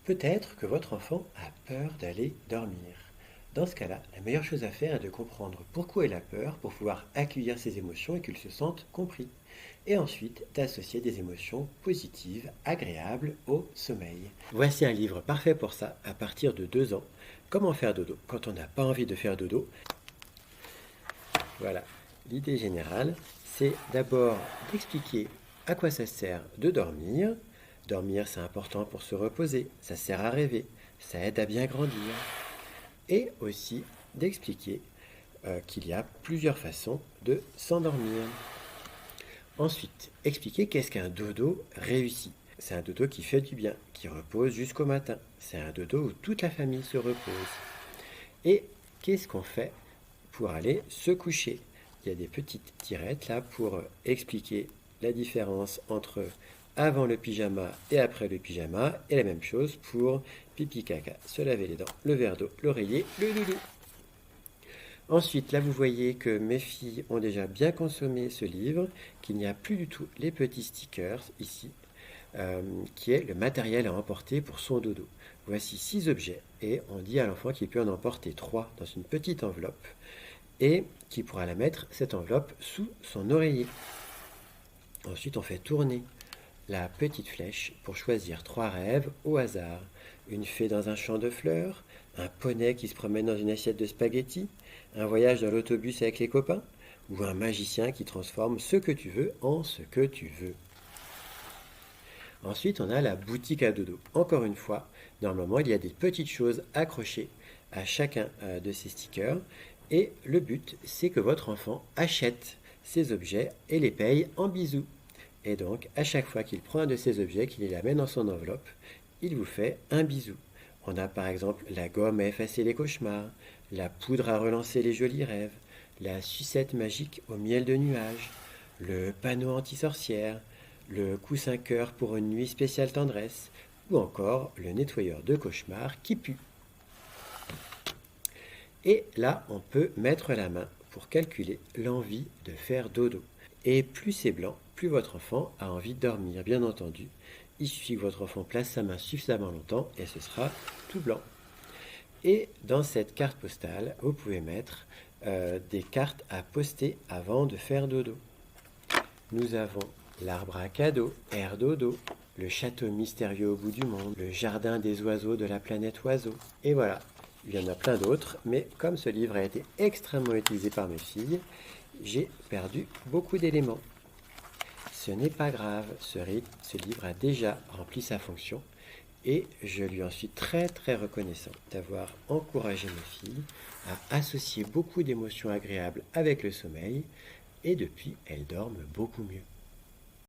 Peut-être que votre enfant a peur d'aller dormir. Dans ce cas-là, la meilleure chose à faire est de comprendre pourquoi il a peur pour pouvoir accueillir ses émotions et qu'il se sente compris. Et ensuite, d'associer des émotions positives, agréables au sommeil. Voici un livre parfait pour ça, à partir de 2 ans. Comment faire dodo quand on n'a pas envie de faire dodo. Voilà, l'idée générale, c'est d'abord d'expliquer à quoi ça sert de dormir. Dormir, c'est important pour se reposer, ça sert à rêver, ça aide à bien grandir. Et aussi d'expliquer qu'il y a plusieurs façons de s'endormir. Ensuite, expliquer qu'est-ce qu'un dodo réussi. C'est un dodo qui fait du bien, qui repose jusqu'au matin. C'est un dodo où toute la famille se repose. Et qu'est-ce qu'on fait pour aller se coucher? Il y a des petites tirettes là pour expliquer la différence entre avant le pyjama et après le pyjama, et la même chose pour pipi caca, se laver les dents, le verre d'eau, l'oreiller, le doudou. Ensuite, là vous voyez que mes filles ont déjà bien consommé ce livre, qu'il n'y a plus du tout les petits stickers ici, qui est le matériel à emporter pour son dodo. Voici 6 objets et on dit à l'enfant qu'il peut en emporter 3 dans une petite enveloppe et qu'il pourra la mettre, cette enveloppe, sous son oreiller. Ensuite, on fait tourner la petite flèche pour choisir 3 rêves au hasard. Une fée dans un champ de fleurs, un poney qui se promène dans une assiette de spaghettis, un voyage dans l'autobus avec les copains, ou un magicien qui transforme ce que tu veux en ce que tu veux. Ensuite, on a la boutique à dodo. Encore une fois, normalement, il y a des petites choses accrochées à chacun de ces stickers. Et le but, c'est que votre enfant achète ces objets et les paye en bisous. Et donc, à chaque fois qu'il prend un de ces objets, qu'il les amène dans son enveloppe, il vous fait un bisou. On a par exemple la gomme à effacer les cauchemars, la poudre à relancer les jolis rêves, la sucette magique au miel de nuages, le panneau anti-sorcière, le coussin cœur pour une nuit spéciale tendresse, ou encore le nettoyeur de cauchemars qui pue. Et là, on peut mettre la main pour calculer l'envie de faire dodo. Et plus c'est blanc, plus votre enfant a envie de dormir, bien entendu. Il suffit que votre enfant place sa main suffisamment longtemps et ce sera tout blanc. Et dans cette carte postale, vous pouvez mettre des cartes à poster avant de faire dodo. Nous avons l'arbre à cadeaux, Air Dodo, le château mystérieux au bout du monde, le jardin des oiseaux de la planète oiseau. Et voilà, il y en a plein d'autres, mais comme ce livre a été extrêmement utilisé par mes filles, j'ai perdu beaucoup d'éléments. Ce n'est pas grave, ce livre a déjà rempli sa fonction et je lui en suis très très reconnaissant d'avoir encouragé mes filles à associer beaucoup d'émotions agréables avec le sommeil et depuis elles dorment beaucoup mieux.